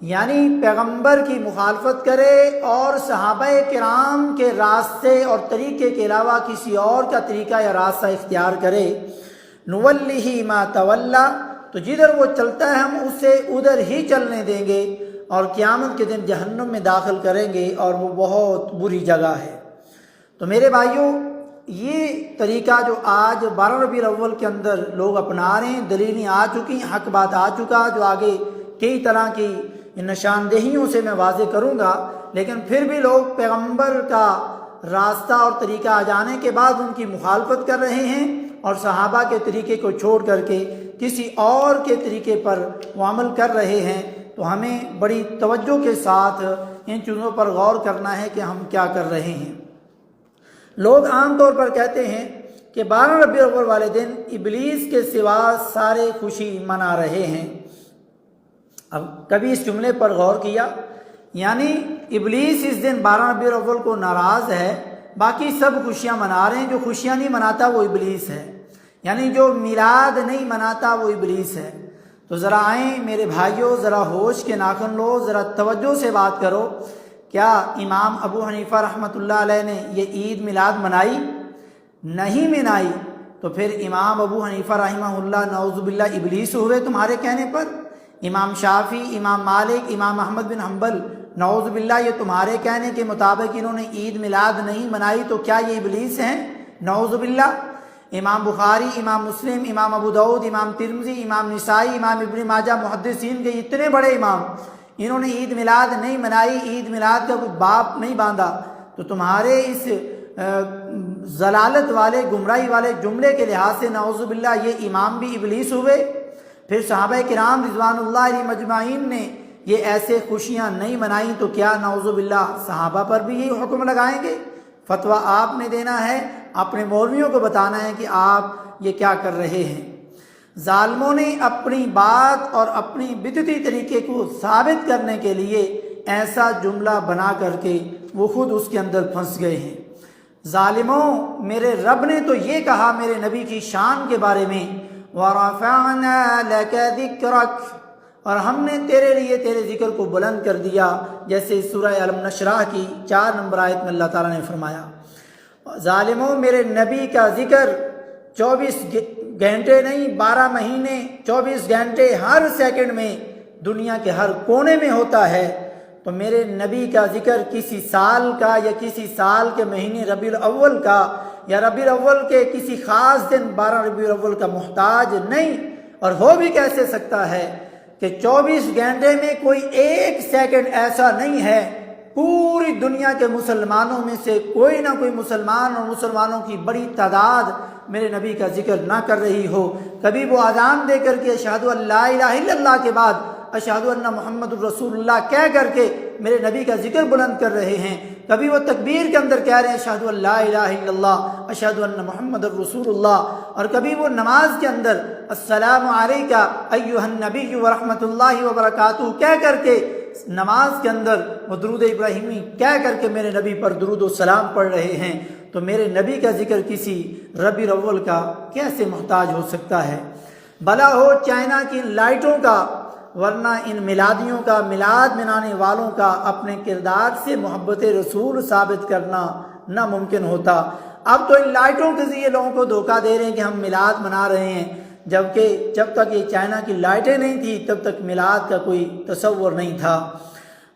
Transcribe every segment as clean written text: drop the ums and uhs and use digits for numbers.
یعنی پیغمبر کی مخالفت کرے اور صحابہ کرام کے راستے اور طریقے کے علاوہ کسی اور کا طریقہ یا راستہ اختیار کرے، نولہ ما تولی، تو جدھر وہ چلتا ہے ہم اسے ادھر ہی چلنے دیں گے اور قیامت کے دن جہنم میں داخل کریں گے، اور وہ بہت بری جگہ ہے۔ تو میرے بھائیوں، یہ طریقہ جو آج 12 ربیع الاول کے اندر لوگ اپنا رہے ہیں، دلیلیں آ چکی، حق بات آ چکا، جو آگے کئی طرح کی نشاندہیوں سے میں واضح کروں گا، لیکن پھر بھی لوگ پیغمبر کا راستہ اور طریقہ آ جانے کے بعد ان کی مخالفت کر رہے ہیں اور صحابہ کے طریقے کو چھوڑ کر کے کسی اور کے طریقے پر وہ عمل کر رہے ہیں۔ تو ہمیں بڑی توجہ کے ساتھ ان چیزوں پر غور کرنا ہے کہ ہم کیا کر رہے ہیں۔ لوگ عام طور پر کہتے ہیں کہ 12 ربیع الاول والے دن ابلیس کے سوا سارے خوشی منا رہے ہیں۔ اب کبھی اس جملے پر غور کیا؟ یعنی ابلیس اس دن 12 ربیع الاول کو ناراض ہے، باقی سب خوشیاں منا رہے ہیں، جو خوشیاں نہیں مناتا وہ ابلیس ہے، یعنی جو میلاد نہیں مناتا وہ ابلیس ہے۔ تو ذرا آئیں میرے بھائیوں، ذرا ہوش کے ناخن لو، ذرا توجہ سے بات کرو۔ کیا امام ابو حنیفہ رحمۃ اللہ علیہ نے یہ عید میلاد منائی؟ نہیں منائی۔ تو پھر امام ابو حنیفہ رحمہ اللہ نعوذ باللہ ابلیس ہوئے تمہارے کہنے پر؟ امام شافعی، امام مالک، امام احمد بن حنبل نعوذ باللہ یہ تمہارے کہنے کے مطابق انہوں نے عید میلاد نہیں منائی، تو کیا یہ ابلیس ہیں؟ نعوذ باللہ۔ امام بخاری، امام مسلم، امام ابو داؤد، امام ترمذی، امام نسائی، امام ابن ماجہ، محدثین کے اتنے بڑے امام، انہوں نے عید میلاد نہیں منائی، عید میلاد کا کوئی باب نہیں باندھا، تو تمہارے اس ضلالت والے، گمراہی والے جملے کے لحاظ سے نعوذ باللہ یہ امام بھی ابلیس ہوئے۔ پھر صحابہ کرام رضوان اللہ علیہم اجمعین نے یہ ایسے خوشیاں نہیں منائیں، تو کیا نعوذ باللہ صحابہ پر بھی یہی حکم لگائیں گے؟ فتویٰ آپ نے دینا ہے، اپنے مولویوں کو بتانا ہے کہ آپ یہ کیا کر رہے ہیں۔ ظالموں نے اپنی بات اور اپنی بدعتی طریقے کو ثابت کرنے کے لیے ایسا جملہ بنا کر کے وہ خود اس کے اندر پھنس گئے ہیں۔ ظالموں، میرے رب نے تو یہ کہا میرے نبی کی شان کے بارے میں، وَرَفَعْنَا لَكَ ذِكْرَكَ، اور ہم نے تیرے لیے تیرے ذکر کو بلند کر دیا، جیسے سورہ علم نشرح کی 4 نمبر آیت میں اللہ تعالیٰ نے فرمایا۔ ظالموں، میرے نبی کا ذکر 24 گھنٹے نہیں، 12 مہینے 24 گھنٹے ہر سیکنڈ میں دنیا کے ہر کونے میں ہوتا ہے، تو میرے نبی کا ذکر کسی سال کا یا کسی سال کے مہینے ربیع الاول کا یا ربیع الاول کے کسی خاص دن 12 ربیع الاول کا محتاج نہیں، اور ہو بھی کیسے سکتا ہے کہ 24 گھنٹے میں کوئی ایک سیکنڈ ایسا نہیں ہے پوری دنیا کے مسلمانوں میں سے کوئی نہ کوئی مسلمان اور مسلمانوں کی بڑی تعداد میرے نبی کا ذکر نہ کر رہی ہو۔ کبھی وہ اذان دے کر کے اشہد ان لا الہ الا اللہ کے بعد اشہد ان محمد الرسول اللہ کہہ کر کے میرے نبی کا ذکر بلند کر رہے ہیں، کبھی وہ تکبیر کے اندر کہہ رہے ہیں اشہد ان لا الہ الا اللہ اشہد ان محمد الرسول اللہ، اور کبھی وہ نماز کے اندر السلام علیکہ ایھا النبی ورحمۃ اللہ وبرکاتہ کہہ کر کے نماز کے اندر وہ درود ابراہیمی کہہ کر کے میرے نبی پر درود و سلام پڑھ رہے ہیں۔ تو میرے نبی کا ذکر کسی ربیع الاول کا کیسے محتاج ہو سکتا ہے؟ بھلا ہو چائنا کی لائٹوں کا، ورنہ ان میلادیوں کا، میلاد منانے والوں کا اپنے کردار سے محبت رسول ثابت کرنا ناممکن ہوتا۔ اب تو ان لائٹوں کے ذریعے لوگوں کو دھوکہ دے رہے ہیں کہ ہم میلاد منا رہے ہیں، جبکہ جب تک یہ چائنا کی لائٹیں نہیں تھی تب تک میلاد کا کوئی تصور نہیں تھا۔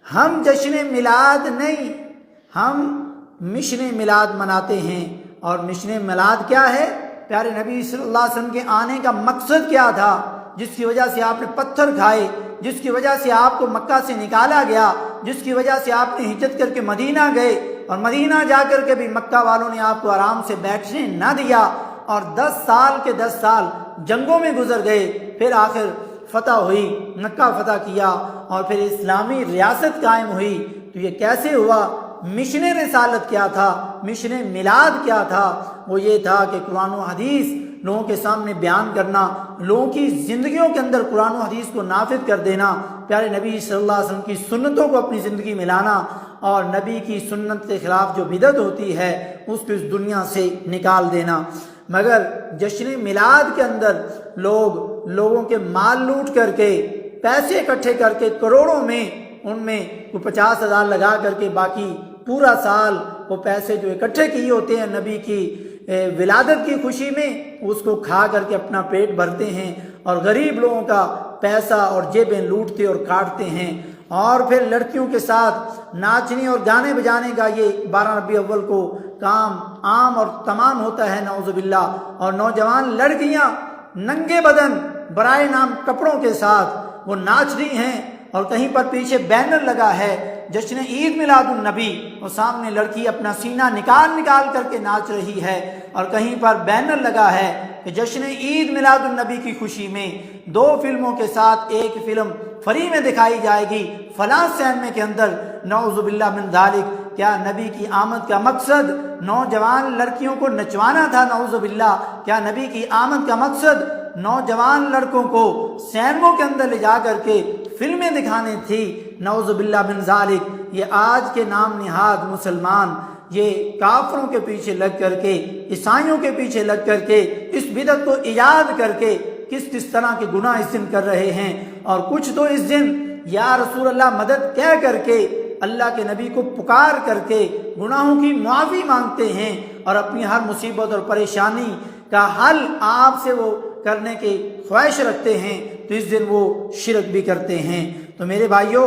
ہم جشن میلاد نہیں، ہم مشن میلاد مناتے ہیں، اور مشن میلاد کیا ہے؟ پیارے نبی صلی اللہ علیہ وسلم کے آنے کا مقصد کیا تھا، جس کی وجہ سے آپ نے پتھر کھائے، جس کی وجہ سے آپ کو مکہ سے نکالا گیا، جس کی وجہ سے آپ نے ہجرت کر کے مدینہ گئے، اور مدینہ جا کر کے بھی مکہ والوں نے آپ کو آرام سے بیٹھنے نہ دیا، اور 10 سال کے 10 سال جنگوں میں گزر گئے، پھر آخر فتح ہوئی، مکہ فتح کیا، اور پھر اسلامی ریاست قائم ہوئی۔ تو یہ کیسے ہوا؟ مشن رسالت کیا تھا؟ مشن میلاد کیا تھا؟ وہ یہ تھا کہ قرآن و حدیث لوگوں کے سامنے بیان کرنا، لوگوں کی زندگیوں کے اندر قرآن و حدیث کو نافذ کر دینا، پیارے نبی صلی اللہ علیہ وسلم کی سنتوں کو اپنی زندگی میں لانا، اور نبی کی سنت کے خلاف جو بدعت ہوتی ہے اس کو اس دنیا سے نکال دینا۔ مگر جشن میلاد کے اندر لوگوں کے مال لوٹ کر کے پیسے اکٹھے کر کے کروڑوں میں ان میں کوئی 50,000 لگا کر کے باقی پورا سال وہ پیسے جو اکٹھے کیے ہوتے ہیں نبی کی ولادت کی خوشی میں اس کو کھا کر کے اپنا پیٹ بھرتے ہیں اور غریب لوگوں کا پیسہ اور جیبیں لوٹتے اور کاٹتے ہیں۔ اور پھر لڑکیوں کے ساتھ ناچنے اور گانے بجانے کا یہ 12 ربیع اول کو کام عام اور تمام ہوتا ہے نعوذ باللہ، اور نوجوان لڑکیاں ننگے بدن برائے نام کپڑوں کے ساتھ وہ ناچ رہی ہیں، اور کہیں پر پیچھے بینر لگا ہے جشن عید میلاد النبی، اور سامنے لڑکی اپنا سینہ نکال کر کے ناچ رہی ہے، اور کہیں پر بینر لگا ہے کہ جشن عید میلاد النبی کی خوشی میں 2 فلموں کے ساتھ ایک فلم فری میں دکھائی جائے گی فلاں سینما کے اندر۔ نعوذ باللہ من ذالک، کیا نبی کی آمد کا مقصد نوجوان لڑکیوں کو نچوانا تھا؟ نعوذ باللہ، کیا نبی کی آمد کا مقصد نوجوان لڑکوں کو سینموں کے اندر لے جا کر کے فلمیں دکھانے تھی؟ نعوذ باللہ من ذالک، یہ آج کے نام نہاد مسلمان یہ کافروں کے پیچھے لگ کر کے، عیسائیوں کے پیچھے لگ کر کے اس بدعت کو ایجاد کر کے کس طرح کے گناہ اس دن کر رہے ہیں، اور کچھ تو اس دن یا رسول اللہ مدد کہہ کر کے اللہ کے نبی کو پکار کر کے گناہوں کی معافی مانگتے ہیں اور اپنی ہر مصیبت اور پریشانی کا حل آپ سے وہ کرنے کی خواہش رکھتے ہیں، تو اس دن وہ شرک بھی کرتے ہیں۔ تو میرے بھائیوں،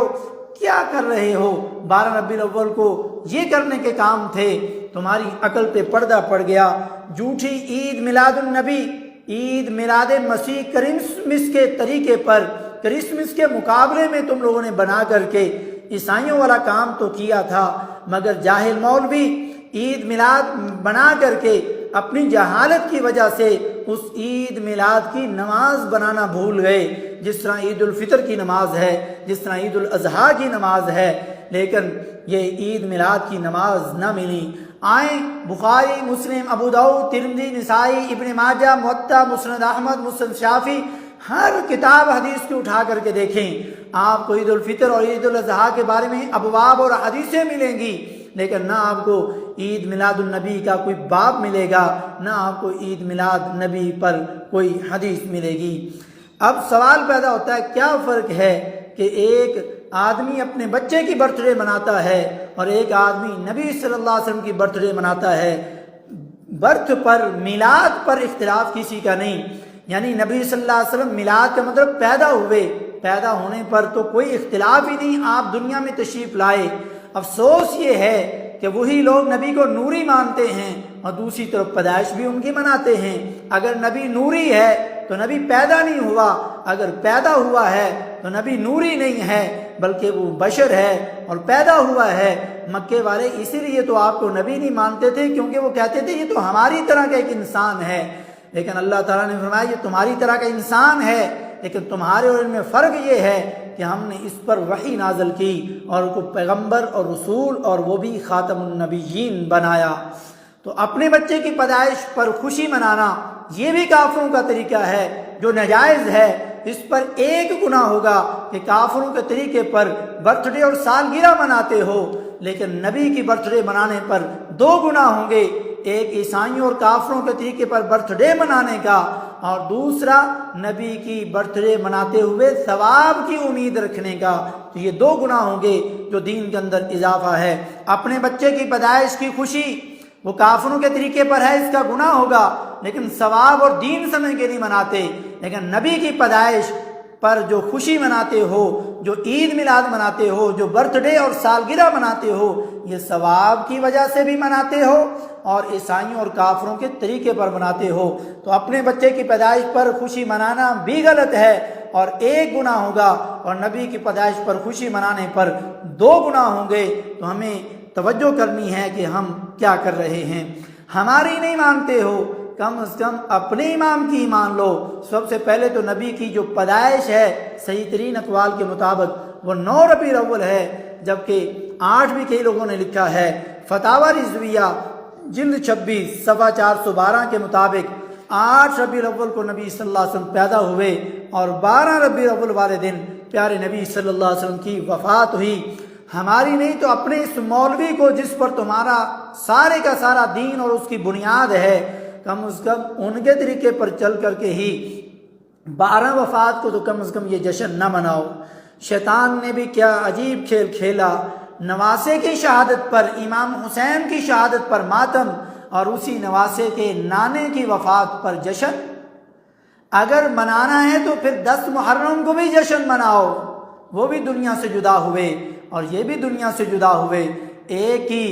کیا کر رہے ہو؟ 12 ربیع الاول کو یہ کرنے کے کام تھے، تمہاری عقل پہ پردہ پڑ گیا۔ جھوٹی عید میلاد النبی، عید میلاد مسیح کرسمس کے طریقے پر، کرسمس کے مقابلے میں تم لوگوں نے بنا کر کے عیسائیوں والا کام تو کیا تھا، مگر جاہل مولوی عید میلاد بنا کر کے اپنی جہالت کی وجہ سے اس عید میلاد کی نماز بنانا بھول گئے، جس طرح عید الفطر کی نماز ہے، جس طرح عید الاضحیٰ کی نماز ہے، لیکن یہ عید میلاد کی نماز نہ ملی۔ آئیں بخاری، مسلم، ابو داؤد، ترمذی، نسائی، ابن ماجہ، موطا، مسند احمد، مسند شافعی، ہر کتاب حدیث کو اٹھا کر کے دیکھیں، آپ کو عید الفطر اور عید الاضحیٰ کے بارے میں ابواب اور حدیثیں ملیں گی، لیکن نہ آپ کو عید میلاد النبی کا کوئی باب ملے گا، نہ آپ کو عید میلاد نبی پر کوئی حدیث ملے گی۔ اب سوال پیدا ہوتا ہے، کیا فرق ہے کہ ایک آدمی اپنے بچے کی برتھ ڈے مناتا ہے اور ایک آدمی نبی صلی اللہ علیہ وسلم کی برتھ ڈے مناتا ہے؟ برتھ پر، میلاد پر اختلاف کسی کا نہیں، یعنی نبی صلی اللہ علیہ وسلم میلاد کا مطلب پیدا ہوئے، پیدا ہونے پر تو کوئی اختلاف ہی نہیں، آپ دنیا میں تشریف لائے۔ افسوس یہ ہے کہ وہی لوگ نبی کو نوری مانتے ہیں اور دوسری طرف پیدائش بھی ان کی مناتے ہیں۔ اگر نبی نوری ہے تو نبی پیدا نہیں ہوا، اگر پیدا ہوا ہے تو نبی نوری نہیں ہے بلکہ وہ بشر ہے اور پیدا ہوا ہے۔ مکے والے اسی لیے تو آپ کو نبی نہیں مانتے تھے، کیونکہ وہ کہتے تھے یہ تو ہماری طرح کا ایک انسان ہے، لیکن اللہ تعالیٰ نے فرمایا یہ تمہاری طرح کا انسان ہے، لیکن تمہارے اور ان میں فرق یہ ہے کہ ہم نے اس پر وحی نازل کی اور کو پیغمبر اور رسول اور وہ بھی خاتم النبیین بنایا۔ تو اپنے بچے کی پیدائش پر خوشی منانا یہ بھی کافروں کا طریقہ ہے جو ناجائز ہے۔ اس پر ایک گناہ ہوگا کہ کافروں کے طریقے پر برتھ ڈے اور سالگرہ مناتے ہو، لیکن نبی کی برتھ ڈے منانے پر 2 گناہ ہوں گے، ایک عیسائیوں اور کافروں کے طریقے پر برتھ ڈے منانے کا، اور دوسرا نبی کی برتھ ڈے مناتے ہوئے ثواب کی امید رکھنے کا۔ تو یہ 2 گناہ ہوں گے جو دین کے اندر اضافہ ہے۔ اپنے بچے کی پیدائش کی خوشی وہ کافروں کے طریقے پر ہے، اس کا گناہ ہوگا، لیکن ثواب اور دین سمجھ کے نہیں مناتے۔ لیکن نبی کی پیدائش پر جو خوشی مناتے ہو، جو عید میلاد مناتے ہو، جو برتھ ڈے اور سالگرہ مناتے ہو، یہ ثواب کی وجہ سے بھی مناتے ہو اور عیسائیوں اور کافروں کے طریقے پر مناتے ہو۔ تو اپنے بچے کی پیدائش پر خوشی منانا بھی غلط ہے اور ایک گناہ ہوگا، اور نبی کی پیدائش پر خوشی منانے پر 2 گناہ ہوں گے۔ تو ہمیں توجہ کرنی ہے کہ ہم کیا کر رہے ہیں۔ ہماری نہیں مانتے ہو، کم از کم اپنے امام کی مان لو۔ سب سے پہلے تو نبی کی جو پیدائش ہے صحیح ترین اقوال کے مطابق وہ 9 ربیع الاول ہے، جبکہ 8 بھی کئی لوگوں نے لکھا ہے۔ فتاوی رضویہ جلد 26 صفحہ 412 کے مطابق 8 ربیع الاول کو نبی صلی اللہ علیہ وسلم پیدا ہوئے اور 12 ربیع الاول والے دن پیارے نبی صلی اللہ علیہ وسلم کی وفات ہوئی۔ ہماری نہیں تو اپنے اس مولوی کو جس پر تمہارا سارے کا سارا دین اور اس کی بنیاد ہے، کم از کم ان کے طریقے پر چل کر کے ہی 12 وفات کو تو کم از کم یہ جشن نہ مناؤ۔ شیطان نے بھی کیا عجیب کھیل کھیلا، نواسے کی شہادت پر، امام حسین کی شہادت پر ماتم، اور اسی نواسے کے نانے کی وفات پر جشن۔ اگر منانا ہے تو پھر 10 محرم کو بھی جشن مناؤ، وہ بھی دنیا سے جدا ہوئے اور یہ بھی دنیا سے جدا ہوئے، ایک ہی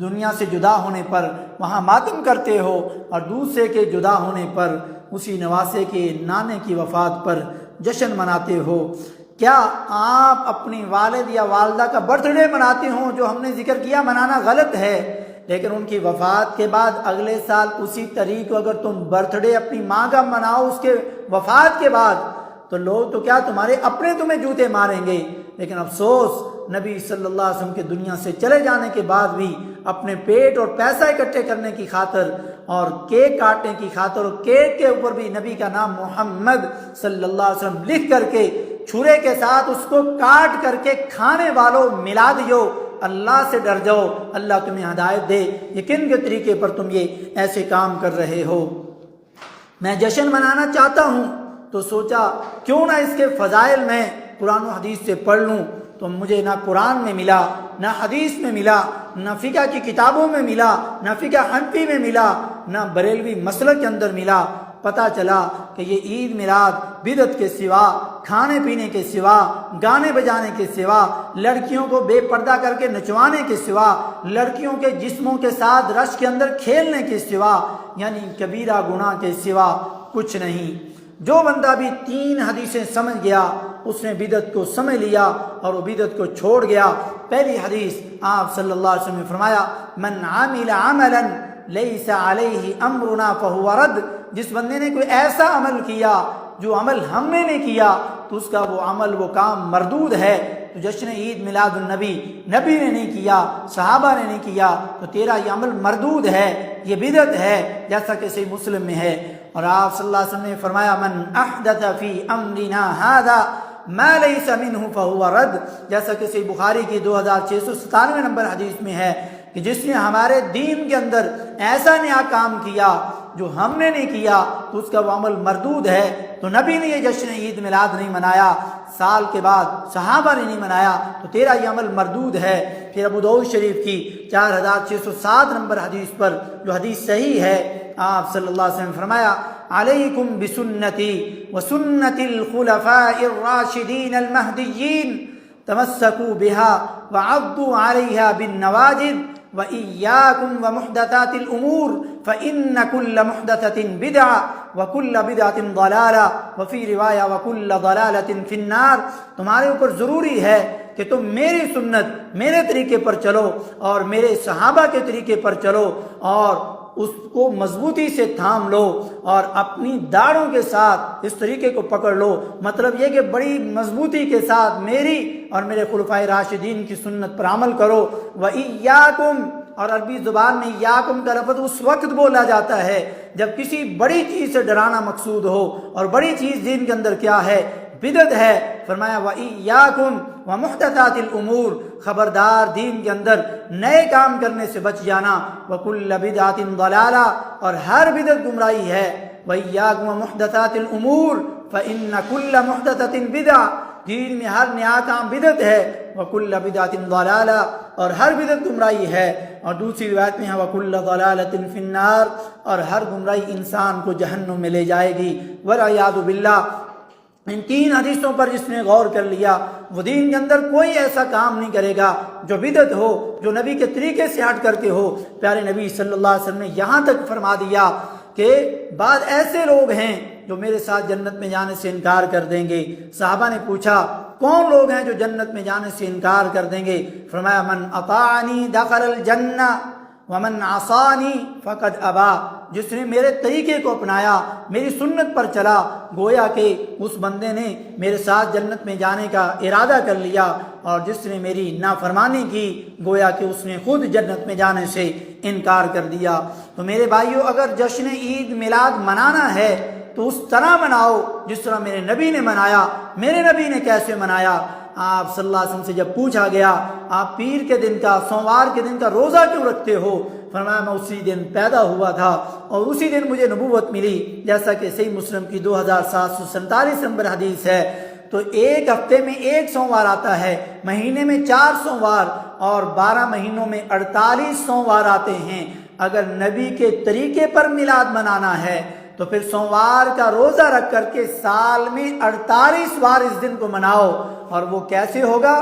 دنیا سے جدا ہونے پر وہاں ماتم کرتے ہو اور دوسرے کے جدا ہونے پر اسی نواسے کے نانے کی وفات پر جشن مناتے ہو۔ کیا آپ اپنی والد یا والدہ کا برتھ ڈے مناتے ہوں؟ جو ہم نے ذکر کیا منانا غلط ہے، لیکن ان کی وفات کے بعد اگلے سال اسی تاریخ کو اگر تم برتھ ڈے اپنی ماں کا مناؤ اس کے وفات کے بعد، تو لوگ تو کیا تمہارے اپنے تمہیں جوتے ماریں گے۔ لیکن افسوس، نبی صلی اللہ علیہ وسلم کے دنیا سے چلے جانے کے بعد بھی اپنے پیٹ اور پیسہ اکٹھے کرنے کی خاطر اور کیک کاٹنے کی خاطر، اور کیک کے اوپر بھی نبی کا نام محمد صلی اللہ علیہ وسلم لکھ کر کے چھرے کے ساتھ اس کو کاٹ کر کے کھانے والوں ملا دیو، اللہ سے ڈر جاؤ، اللہ تمہیں ہدایت دے، یہ کن کے طریقے پر تم یہ ایسے کام کر رہے ہو۔ میں جشن منانا چاہتا ہوں تو سوچا کیوں نہ اس کے فضائل میں قرآن و حدیث سے پڑھ لوں، تو مجھے نہ قرآن میں ملا، نہ حدیث میں ملا، نہ فقہ کی کتابوں میں ملا، نہ فقہ حنفی میں ملا، نہ بریلوی مسلک کے اندر ملا۔ پتہ چلا کہ یہ عید میلاد بدعت کے سوا، کھانے پینے کے سوا، گانے بجانے کے سوا، لڑکیوں کو بے پردہ کر کے نچوانے کے سوا، لڑکیوں کے جسموں کے ساتھ رش کے اندر کھیلنے کے سوا، یعنی کبیرہ گناہ کے سوا کچھ نہیں۔ جو بندہ بھی 3 حدیثیں سمجھ گیا اس نے بدعت کو سمجھ لیا اور وہ بدعت کو چھوڑ گیا۔ پہلی حدیث آپ صلی اللہ علیہ وسلم نے فرمایا، من عمل عملا لیس علیہ امرنا فہو رد، جس بندے نے کوئی ایسا عمل کیا جو عمل ہم نے نہیں کیا تو اس کا وہ عمل، وہ کام مردود ہے۔ تو جشن عید میلاد النبی نبی نے نہیں کیا، صحابہ نے نہیں کیا، تو تیرا یہ عمل مردود ہے، یہ بدعت ہے، جیسا کہ صحیح مسلم میں ہے۔ اور آپ صلی اللہ علیہ وسلم نے فرمایا، من احدث فی امرنا ھذا ما لیس منہ فہو رد، جیسا کہ صحیح بخاری کی 2697 نمبر حدیث میں ہے کہ جس نے ہمارے دین کے اندر ایسا نیا کام کیا جو ہم نے نہیں کیا تو اس کا وہ عمل مردود ہے۔ تو نبی نے یہ جشن عید میلاد نہیں منایا، سال کے بعد صحابہ نے نہیں منایا، تو تیرا یہ عمل مردود ہے۔ پھر ابو داؤد شریف کی 4607 نمبر حدیث پر جو حدیث صحیح ہے، آپ صلی اللہ علیہ وسلم نے فرمایا، علیکم بسنتی وسنت الخلفاء الراشدین المہدیین تمسکوا بها وعضوا علیہا بالنواجذ وإياكم ومحدثات الأمور فإن كل محدثة بدعة وكل بدعة ضلالة وفي رواية وكل ضلالة في النار۔ تمہارے اوپر ضروری ہے کہ تم میری سنت، میرے طریقے پر چلو اور میرے صحابہ کے طریقے پر چلو اور اس کو مضبوطی سے تھام لو اور اپنی داڑھوں کے ساتھ اس طریقے کو پکڑ لو۔ مطلب یہ کہ بڑی مضبوطی کے ساتھ میری اور میرے خلفائے راشدین کی سنت پر عمل کرو۔ وَإِيَّاكُمْ، اور عربی زبان میں یاکم کا لفظ اس وقت بولا جاتا ہے جب کسی بڑی چیز سے ڈرانا مقصود ہو، اور بڑی چیز دین کے اندر کیا ہے؟ بدعت ہے۔ فرمایا وَإِيَّاكُمْ وَمُحْدَثَاتِ الْأُمُورِ، خبردار دین کے اندر نئے کام کرنے سے بچ جانا، وَكُلَّ بِدْعَةٍ ضَلَالَةٍ، اور ہر بدعت گمراہی ہے۔ وَإِيَّاكُمْ وَمُحْدَثَاتِ الْأُمُورِ فَإِنَّ كُلَّ مُحْدَثَةٍ بِدْعَةٍ، دین میں ہر نیا کام بدعت ہے۔ وَكُلَّ بِدْعَةٍ ضَلَالَةٍ، اور ہر بدعت گمراہی ہے۔ اور دوسری روایت میں ہے وَكُلَّ ضَلَالَةٍ فِي النَّارِ، اور ہر گمراہی انسان کو جہنم میں لے جائے گی۔ وَالْعِيَاذُ بِاللَّہ۔ ان 3 حدیثوں پر جس نے غور کر لیا وہ دین کے اندر کوئی ایسا کام نہیں کرے گا جو بدعت ہو، جو نبی کے طریقے سے ہٹ کر کے ہو۔ پیارے نبی صلی اللہ علیہ وسلم نے یہاں تک فرما دیا کہ بعض ایسے لوگ ہیں جو میرے ساتھ جنت میں جانے سے انکار کر دیں گے۔ صحابہ نے پوچھا کون لوگ ہیں جو جنت میں جانے سے انکار کر دیں گے؟ فرمایا من اطاعنی دخل الجنہ ومن عصانی فقد ابا، جس نے میرے طریقے کو اپنایا، میری سنت پر چلا، گویا کہ اس بندے نے میرے ساتھ جنت میں جانے کا ارادہ کر لیا، اور جس نے میری نافرمانی کی گویا کہ اس نے خود جنت میں جانے سے انکار کر دیا۔ تو میرے بھائیوں، اگر جشن عید میلاد منانا ہے تو اس طرح مناؤ جس طرح میرے نبی نے منایا۔ میرے نبی نے کیسے منایا؟ آپ صلی اللہ علیہ وسلم سے جب پوچھا گیا آپ پیر کے دن کا، سوموار کے دن کا روزہ کیوں رکھتے ہو؟ فرمایا میں اسی دن پیدا ہوا تھا اور اسی دن مجھے نبوت ملی، جیسا کہ صحیح مسلم کی 2747 نمبر حدیث ہے۔ تو ایک ہفتے میں 1 سوموار آتا ہے، مہینے میں 4 سوموار اور 12 مہینوں میں 48 سوموار آتے ہیں۔ اگر نبی کے طریقے پر میلاد منانا ہے تو پھر سوموار کا روزہ رکھ کر کے سال میں 48 بار اس دن کو مناؤ۔ اور وہ کیسے ہوگا؟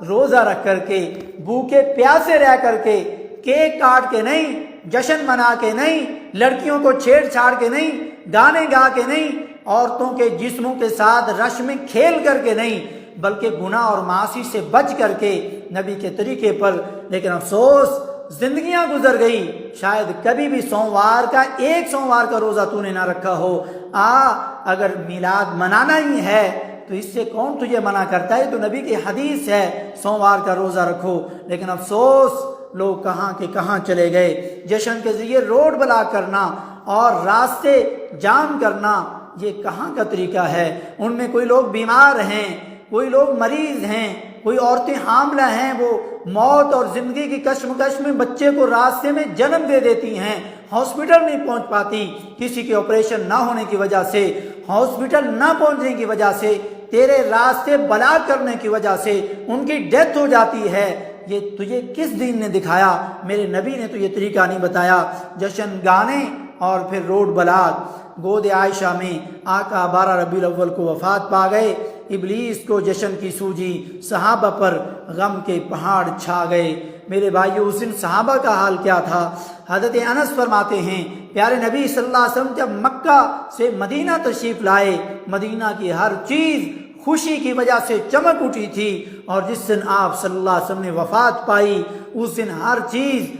روزہ رکھ کر کے، بھوکے پیاسے رہ کر کے، کیک کاٹ کے نہیں، جشن منا کے نہیں، لڑکیوں کو چھیڑ چھاڑ کے نہیں، گانے گا کے نہیں، عورتوں کے جسموں کے ساتھ رش میں کھیل کر کے نہیں، بلکہ گناہ اور معاصی سے بچ کر کے نبی کے طریقے پر۔ لیکن افسوس زندگیاں گزر گئی، شاید کبھی بھی سوموار کا 1 سوموار کا روزہ تو نے نہ رکھا ہو۔ اگر میلاد منانا ہی ہے تو اس سے کون تجھے منع کرتا ہے؟ تو نبی کی حدیث ہے سوموار کا روزہ رکھو۔ لیکن افسوس لوگ کہاں کے کہاں چلے گئے۔ جشن کے ذریعے روڈ بلاک کرنا اور راستے جام کرنا، یہ کہاں کا طریقہ ہے؟ ان میں کوئی لوگ بیمار ہیں، کوئی لوگ مریض ہیں، کوئی عورتیں حاملہ ہیں، وہ موت اور زندگی کی کشمکش میں بچے کو راستے میں جنم دے دیتی ہیں، ہاسپٹل نہیں پہنچ پاتی، کسی کے آپریشن نہ ہونے کی وجہ سے، ہاسپٹل نہ پہنچنے کی وجہ سے، تیرے راستے بلاک کرنے کی وجہ سے ان کی ڈیتھ ہو جاتی ہے۔ یہ تجھے کس دین نے دکھایا؟ میرے نبی نے تو یہ طریقہ نہیں بتایا۔ جشن گانے اور پھر روڈ بلاک۔ گود عائشہ میں آقا 12 ربیulawal کو وفات پا گئے۔ ابلیس کو جشن کی سوجی، صحابہ پر غم کے پہاڑ چھا گئے۔ میرے بھائیو، اس دن صحابہ کا حال کیا تھا؟ حضرت انس فرماتے ہیں پیارے نبی صلی اللہ علیہ وسلم جب مکہ سے مدینہ تشریف لائے، مدینہ کی ہر چیز خوشی کی وجہ سے چمک اٹھی تھی، اور جس دن آپ صلی اللہ علیہ وسلم نے وفات پائی اس دن ہر چیز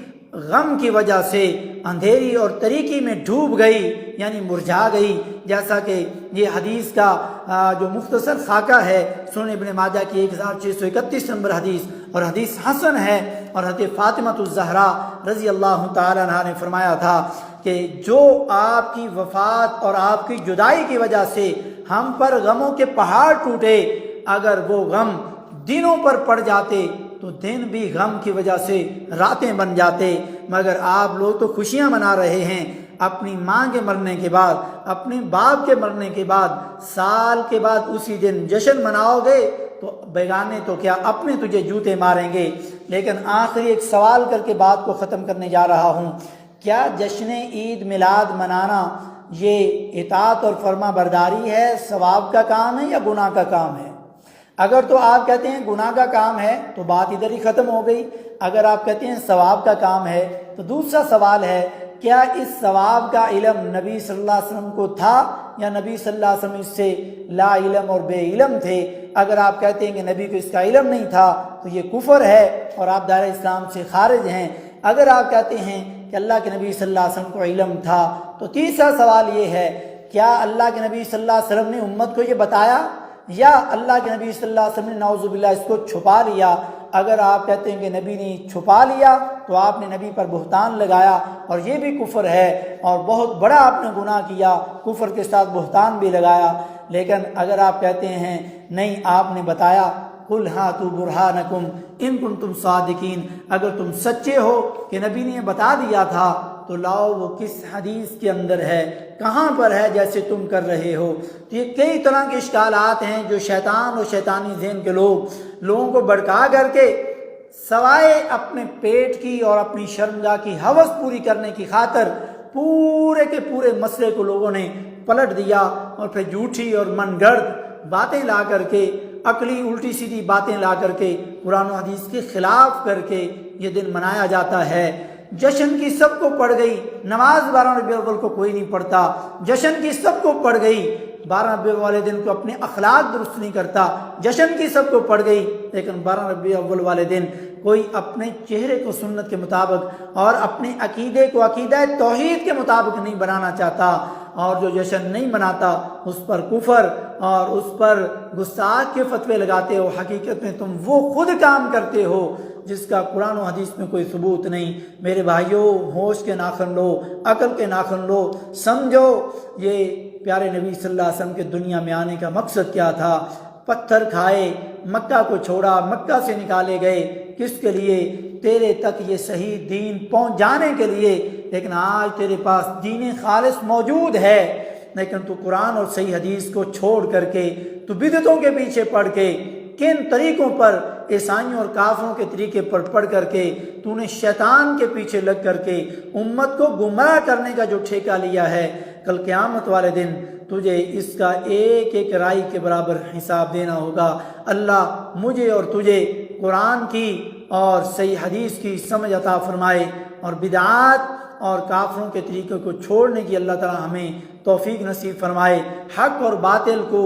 غم کی وجہ سے اندھیری اور تاریکی میں ڈوب گئی، یعنی مرجھا گئی۔ جیسا کہ یہ حدیث کا جو مختصر خاکہ ہے سنن ابن ماجہ کی 1631 نمبر حدیث، اور حدیث حسن ہے، اور حضرت فاطمہ الزہرا رضی اللہ تعالی عنہا نے فرمایا تھا کہ جو آپ کی وفات اور آپ کی جدائی کی وجہ سے ہم پر غموں کے پہاڑ ٹوٹے، اگر وہ غم دنوں پر پڑ جاتے تو دن بھی غم کی وجہ سے راتیں بن جاتے، مگر آپ لوگ تو خوشیاں منا رہے ہیں۔ اپنی ماں کے مرنے کے بعد، اپنے باپ کے مرنے کے بعد، سال کے بعد اسی دن جشن مناؤ گے تو بیگانے تو کیا اپنے تجھے جوتے ماریں گے۔ لیکن آخری ایک سوال کر کے بات کو ختم کرنے جا رہا ہوں، کیا جشن عید میلاد منانا یہ اطاعت اور فرما برداری ہے، ثواب کا کام ہے یا گناہ کا کام ہے؟ اگر تو آپ کہتے ہیں گناہ کا کام ہے تو بات ادھر ہی ختم ہو گئی۔ اگر آپ کہتے ہیں ثواب کا کام ہے تو دوسرا سوال ہے، کیا اس ثواب کا علم نبی صلی اللہ علیہ وسلم کو تھا یا نبی صلی اللہ علیہ وسلم اس سے لا علم اور بے علم تھے؟ اگر آپ کہتے ہیں کہ نبی کو اس کا علم نہیں تھا تو یہ کفر ہے اور آپ دائرہ اسلام سے خارج ہیں۔ اگر آپ کہتے ہیں کہ اللہ کے نبی صلی اللہ علیہ وسلم کو علم تھا تو تیسرا سوال یہ ہے، کیا اللہ کے نبی صلی اللہ علیہ وسلم نے امت کو یہ بتایا یا اللہ کے نبی صلی اللہ علیہ وسلم نے نعوذ باللہ اس کو چھپا لیا؟ اگر آپ کہتے ہیں کہ نبی نے چھپا لیا تو آپ نے نبی پر بہتان لگایا اور یہ بھی کفر ہے اور بہت بڑا آپ نے گناہ کیا، کفر کے ساتھ بہتان بھی لگایا۔ لیکن اگر آپ کہتے ہیں نہیں آپ نے بتایا، قُلْ هَاتُوا بُرْهَانَكُمْ إِن كُنتُمْ صَادِقِينَ، اگر تم سچے ہو کہ نبی نے بتا دیا تھا تو لاؤ وہ کس حدیث کے اندر ہے، کہاں پر ہے جیسے تم کر رہے ہو۔ تو یہ کئی طرح کے اشکالات ہیں جو شیطان اور شیطانی ذہن کے لوگوں کو بھڑکا کر کے سوائے اپنے پیٹ کی اور اپنی شرمگاہ کی ہوس پوری کرنے کی خاطر پورے کے پورے مسئلے کو لوگوں نے پلٹ دیا، اور پھر جھوٹی اور من گڑھ باتیں لا کر کے، عقلی الٹی سیدھی باتیں لا کر کے، قرآن و حدیث کے خلاف کر کے یہ دن منایا جاتا ہے۔ جشن کی سب کو پڑ گئی، نماز 12 ربیulawal کو کوئی نہیں پڑھتا، جشن کی سب کو پڑ گئی، 12 ربیع والے دن کو اپنے اخلاق درست نہیں کرتا، جشن کی سب کو پڑ گئی، لیکن 12 ربیع والے دن کوئی اپنے چہرے کو سنت کے مطابق اور اپنے عقیدے کو عقیدہ توحید کے مطابق نہیں بنانا چاہتا، اور جو جشن نہیں مناتا اس پر کفر اور اس پر گستاخ کے فتوے لگاتے ہو۔ حقیقت میں تم وہ خود کام کرتے ہو جس کا قرآن و حدیث میں کوئی ثبوت نہیں۔ میرے بھائیوں، ہوش کے ناخن لو، عقل کے ناخن لو، سمجھو یہ پیارے نبی صلی اللہ علیہ وسلم کے دنیا میں آنے کا مقصد کیا تھا۔ پتھر کھائے، مکہ کو چھوڑا، مکہ سے نکالے گئے، کس کے لیے؟ تیرے تک یہ صحیح دین پہنچ جانے کے لیے۔ لیکن آج تیرے پاس دین خالص موجود ہے، لیکن تو قرآن اور صحیح حدیث کو چھوڑ کر کے تو بدعتوں کے پیچھے پڑھ کے، کن طریقوں پر؟ عیسائیوں اور کافروں کے طریقے پر پڑھ کر کے تو نے شیطان کے پیچھے لگ کر کے امت کو گمراہ کرنے کا جو ٹھیکہ لیا ہے، کل قیامت والے دن تجھے اس کا ایک ایک رائی کے برابر حساب دینا ہوگا۔ اللہ مجھے اور تجھے قرآن کی اور صحیح حدیث کی سمجھ عطا فرمائے، اور بدعات اور کافروں کے طریقوں کو چھوڑنے کی اللہ تعالی ہمیں توفیق نصیب فرمائے، حق اور باطل کو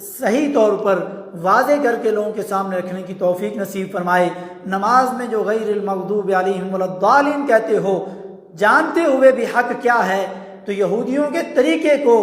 صحیح طور پر واضح کر کے لوگوں کے سامنے رکھنے کی توفیق نصیب فرمائے۔ نماز میں جو غیر المغضوب علیہم ولا الضالین کہتے ہو، جانتے ہوئے بھی حق کیا ہے، تو یہودیوں کے طریقے کو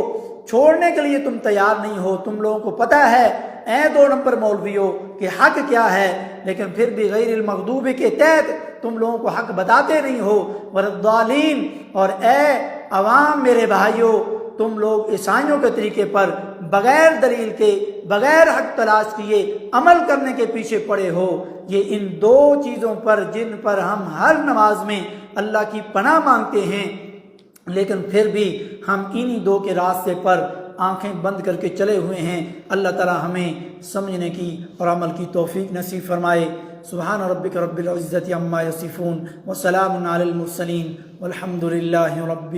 چھوڑنے کے لیے تم تیار نہیں ہو۔ تم لوگوں کو پتہ ہے اے 2 نمبر مولویوں کہ حق کیا ہے، لیکن پھر بھی غیر المغضوب کے تحت تم لوگوں کو حق بتاتے نہیں ہو، ولا الضالین۔ اور اے عوام میرے بھائیوں، تم لوگ عیسائیوں کے طریقے پر بغیر دلیل کے، بغیر حق تلاش کیے عمل کرنے کے پیچھے پڑے ہو۔ یہ ان 2 چیزوں پر جن پر ہم ہر نماز میں اللہ کی پناہ مانگتے ہیں، لیکن پھر بھی ہم انہی 2 کے راستے پر آنکھیں بند کر کے چلے ہوئے ہیں۔ اللہ تعالی ہمیں سمجھنے کی اور عمل کی توفیق نصیب فرمائے۔ سبحان ربک رب العزت عما یصفون وسلام علی المرسلین والحمد للہ رب